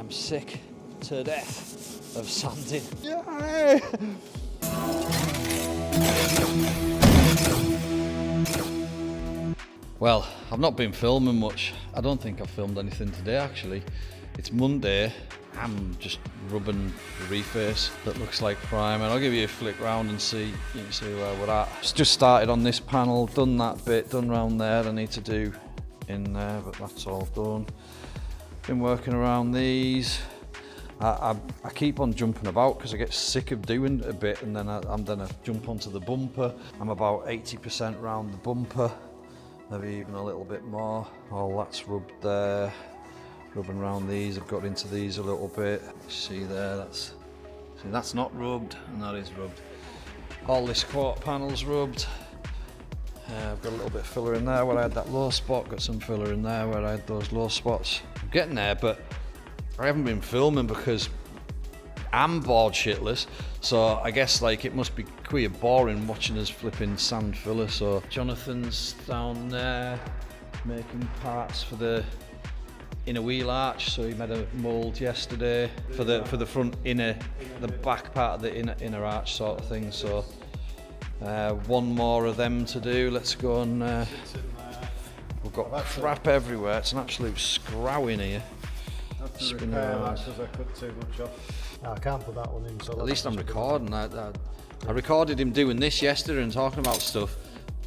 I'm sick to death of sanding. Yay! Well, I've not been filming much. I don't think I've filmed anything today actually. It's Monday. I'm just rubbing the reface that looks like primer. I'll give you a flick round and you can see where we're at. Just started on this panel, done that bit, done round there I need to do in there, but that's all done. Been working around these. I keep on jumping about because I get sick of doing a bit and then I jump onto the bumper. I'm about 80% round the bumper, maybe even a little bit more. All that's rubbed there. Rubbing around these, I've got into these a little bit. See there, that's not rubbed and that is rubbed. All this quarter panel's rubbed. I've got a little bit of filler in there where I had that low spot, got some filler in there where I had those low spots. I'm getting there, but I haven't been filming because I'm bored shitless. So I guess like it must be quite boring watching us flipping sand filler. So Jonathan's down there making parts for the inner wheel arch, so he made a mould yesterday for the front inner, the back part of the inner arch sort of thing. So one more of them to do. Let's go and we've got crap everywhere. It's an absolute scrow in here. Spinning around because I cut too much off. I can't put that one in. So at least I'm recording. I recorded him doing this yesterday and talking about stuff.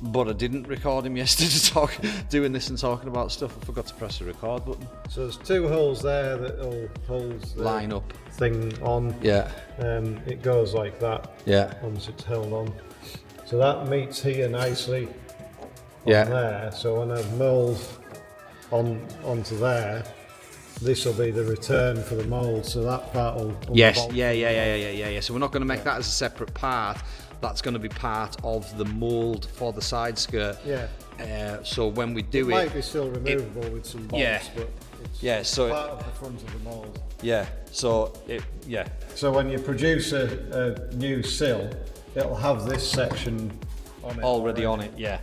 But I didn't record him yesterday doing this and talking about stuff. I forgot to press the record button. So there's two holes there that will hold the line up thing on. Yeah. It goes like that. Yeah. Once it's held on. So that meets here nicely on there. So when I mould onto there, this will be the return for the mould. So that part will. Yes. Yeah. So we're not going to make that as a separate part. That's going to be part of the mould for the side skirt. Yeah. So when we do it might be still removable with some bolts, but it's so part of the front of the mould. Yeah. So So when you produce a new sill, it'll have this section on it already on it. Yeah.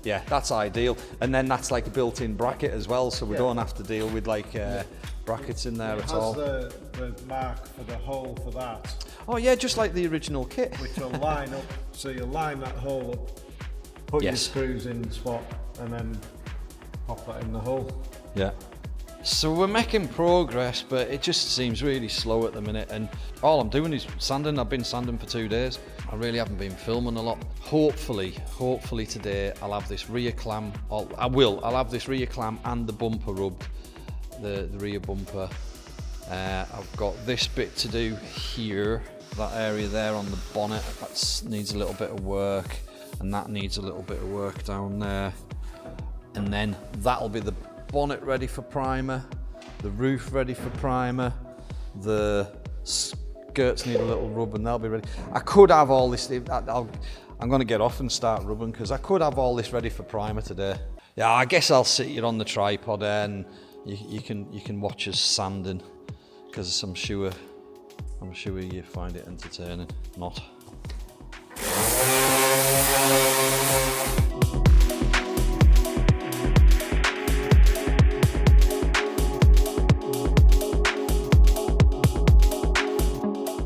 That's ideal. And then that's like a built-in bracket as well, so we don't have to deal with like brackets in there at all. It has the mark for the hole for that. Oh yeah, just like the original kit. Which will line up, so you'll line that hole up, put your screws in the spot, and then pop that in the hole. Yeah. So we're making progress, but it just seems really slow at the minute, and all I'm doing is sanding. I've been sanding for 2 days. I really haven't been filming a lot. Hopefully today I'll have this rear clam, I'll have this rear clam and the bumper rubbed, the rear bumper. I've got this bit to do here, that area there on the bonnet, that needs a little bit of work, and that needs a little bit of work down there. And then that'll be the bonnet ready for primer, the roof ready for primer, the skirts need a little rub and they'll be ready. I could have all this, I'm going to get off and start rubbing because I could have all this ready for primer today. Yeah, I guess I'll sit you on the tripod there and you can watch us sanding because I'm sure you find it entertaining. Not.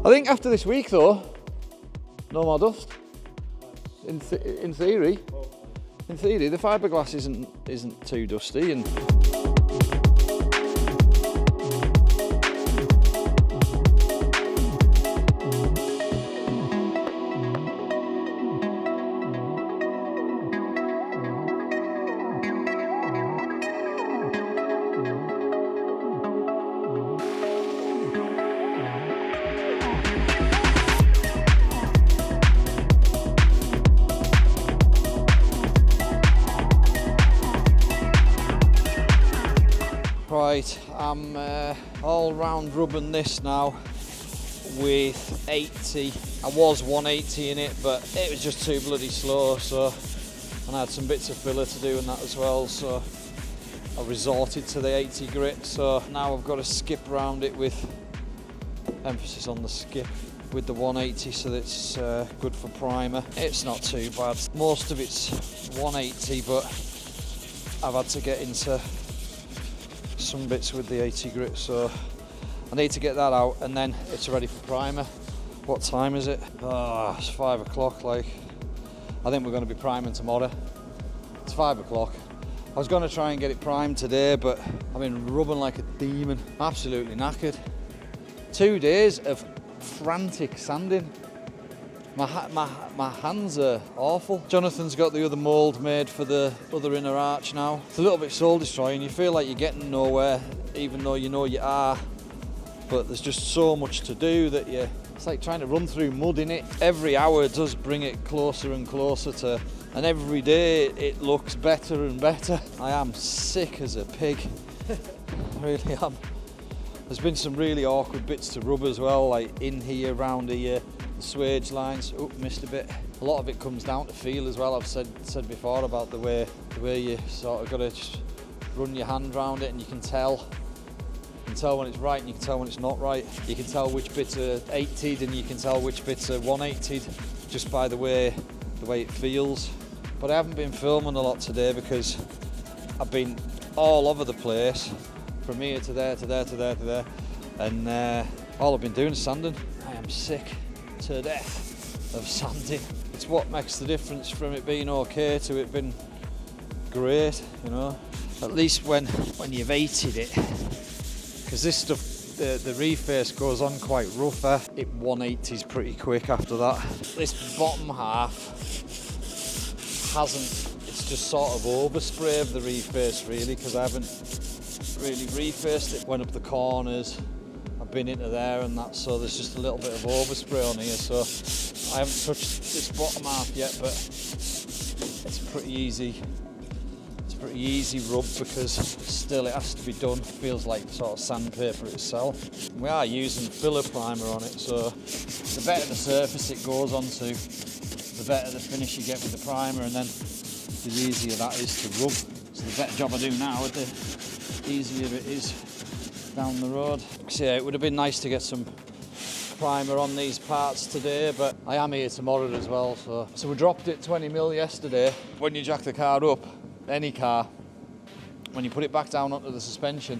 I think after this week though, no more dust. In theory, the fiberglass isn't too dusty and. Right, I'm all round rubbing this now with 80. I was 180 in it, but it was just too bloody slow, so and I had some bits of filler to do and that as well, so I resorted to the 80 grit. So now I've got to skip around it with emphasis on the skip with the 180, so that's good for primer. It's not too bad. Most of it's 180, but I've had to get into some bits with the 80 grit, so I need to get that out, and then it's ready for primer. What time is it? Oh, it's 5 o'clock. Like, I think we're going to be priming tomorrow. It's 5 o'clock. I was going to try and get it primed today, but I've been rubbing like a demon. Absolutely knackered. 2 days of frantic sanding. My hands are awful. Jonathan's got the other mould made for the other inner arch now. It's a little bit soul destroying. You feel like you're getting nowhere, even though you know you are. But there's just so much to do that it's like trying to run through mud in it. Every hour does bring it closer and closer to, and every day it looks better and better. I am sick as a pig. I really am. There's been some really awkward bits to rub as well, like in here, round here, the swage lines. Oh, missed a bit. A lot of it comes down to feel as well. I've said before about the way you sort of got to just run your hand around it, and you can tell. You can tell when it's right and you can tell when it's not right. You can tell which bits are 80'd and you can tell which bits are 180'd just by the way it feels. But I haven't been filming a lot today because I've been all over the place, from here to there, to there, to there, to there, and all I've been doing is sanding. I am sick to death of sanding. It's what makes the difference from it being okay to it being great, you know. At least when you've 80'd it, because this stuff, the reface goes on quite rough. It 180s pretty quick after that. This bottom half it's just sort of overspray of the reface really, because I haven't really refaced it. Went up the corners, I've been into there and that, so there's just a little bit of overspray on here, so I haven't touched this bottom half yet, but it's pretty easy rub because still it has to be done. It feels like sort of sandpaper itself. We are using filler primer on it, so the better the surface it goes onto, the better the finish you get with the primer, and then the easier that is to rub. So the better job I do now, the easier it is down the road. So yeah, it would have been nice to get some primer on these parts today, but I am here tomorrow as well. So we dropped it 20mm yesterday. When you jack the car up, any car, when you put it back down onto the suspension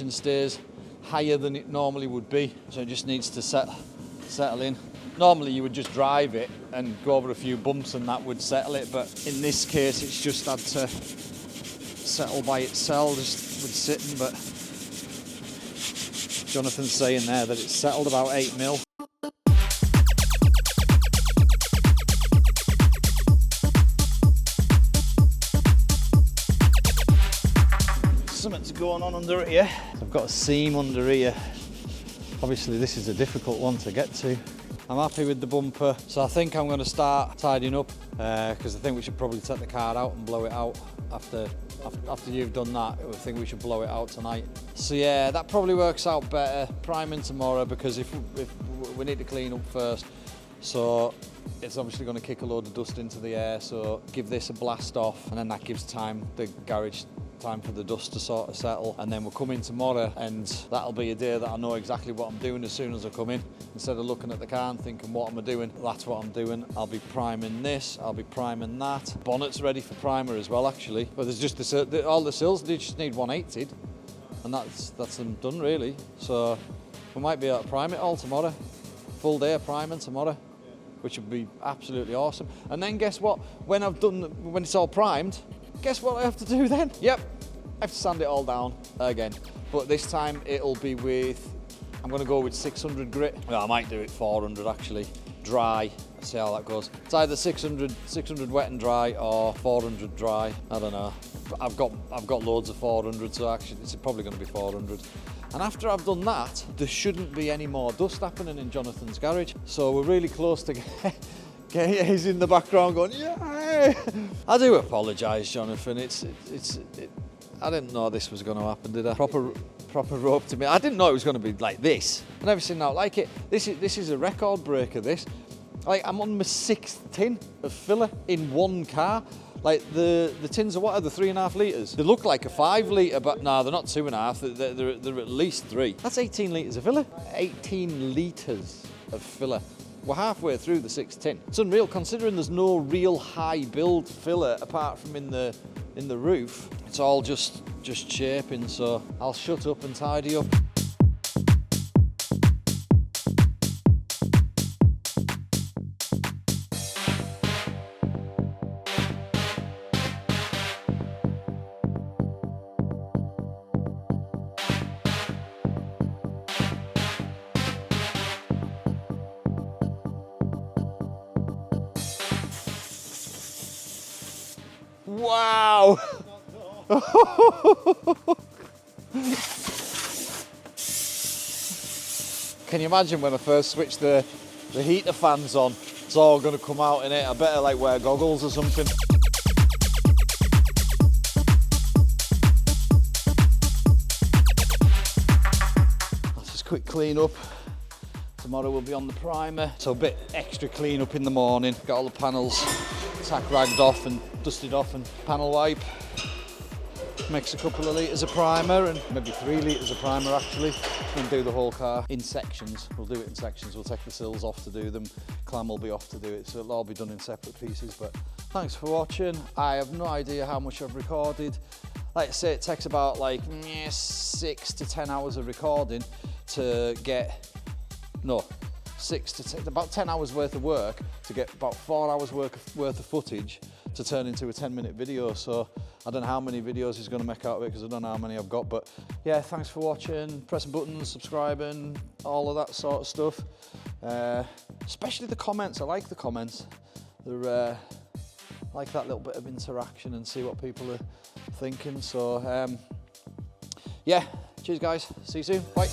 stays higher than it normally would be, so it just needs to settle in. Normally you would just drive it and go over a few bumps and that would settle it, but in this case it's just had to settle by itself, just with sitting. But Jonathan's saying there that it's settled about 8mm. Something's going on under here. I've got a seam under here. Obviously this is a difficult one to get to. I'm happy with the bumper, so I think I'm going to start tidying up because I think we should probably take the car out and blow it out after you've done that. I think we should blow it out tonight. So yeah, that probably works out better. Priming tomorrow, because if we need to clean up first, so it's obviously going to kick a load of dust into the air, so give this a blast off, and then that gives the garage time for the dust to sort of settle, and then we'll come in tomorrow, and that'll be a day that I know exactly what I'm doing as soon as I come in. Instead of looking at the car and thinking, what am I doing? That's what I'm doing. I'll be priming this, I'll be priming that. Bonnet's ready for primer as well, actually. But there's just all the sills, they just need 180'd, and that's them done really. So we might be able to prime it all tomorrow. Full day of priming tomorrow, which would be absolutely awesome. And then guess what? When it's all primed, guess what I have to do then? Yep, I have to sand it all down again. But this time it'll be I'm going to go with 600 grit. Well, I might do it 400 actually, dry. Let's see how that goes. It's either 600 wet and dry or 400 dry. I don't know. But I've got loads of 400, so actually it's probably going to be 400. And after I've done that, there shouldn't be any more dust happening in Jonathan's garage. So we're really close to he's in the background going, yeah. I do apologise, Jonathan. I didn't know this was going to happen, did I? Proper rope to me. I didn't know it was going to be like this. I've never seen that like it. This is a record breaker, this. Like, I'm on my 6th tin of filler in one car. Like, the tins are what are the 3.5 litres? They look like a 5 litre, but no, they're not 2.5. They're at least 3. That's 18 litres of filler. 18 litres of filler. We're halfway through the 6th tin. It's unreal considering there's no real high build filler apart from in the roof. It's all just shaping, so I'll shut up and tidy up. Wow! Can you imagine when I first switched the heater fans on? It's all going to come out in it. I better like wear goggles or something. Let's just quick clean up. Tomorrow we'll be on the primer, so a bit extra clean up in the morning. Got all the panels tack ragged off and dusted off and panel wipe. Mix a couple of litres of primer and maybe 3 litres of primer actually, and do the whole car in sections. We'll do it in sections. We'll take the sills off to do them, clam will be off to do it, so it'll all be done in separate pieces. But thanks for watching. I have no idea how much I've recorded. Like I say, it takes about like 6 to 10 hours of recording to get, about 10 hours worth of work to get about 4 hours worth of footage to turn into a 10-minute video. So I don't know how many videos he's going to make out of it because I don't know how many I've got. But yeah, thanks for watching, pressing buttons, subscribing, all of that sort of stuff. Especially the comments. I like the comments. They're I like that little bit of interaction and see what people are thinking. So yeah, cheers guys. See you soon. Bye.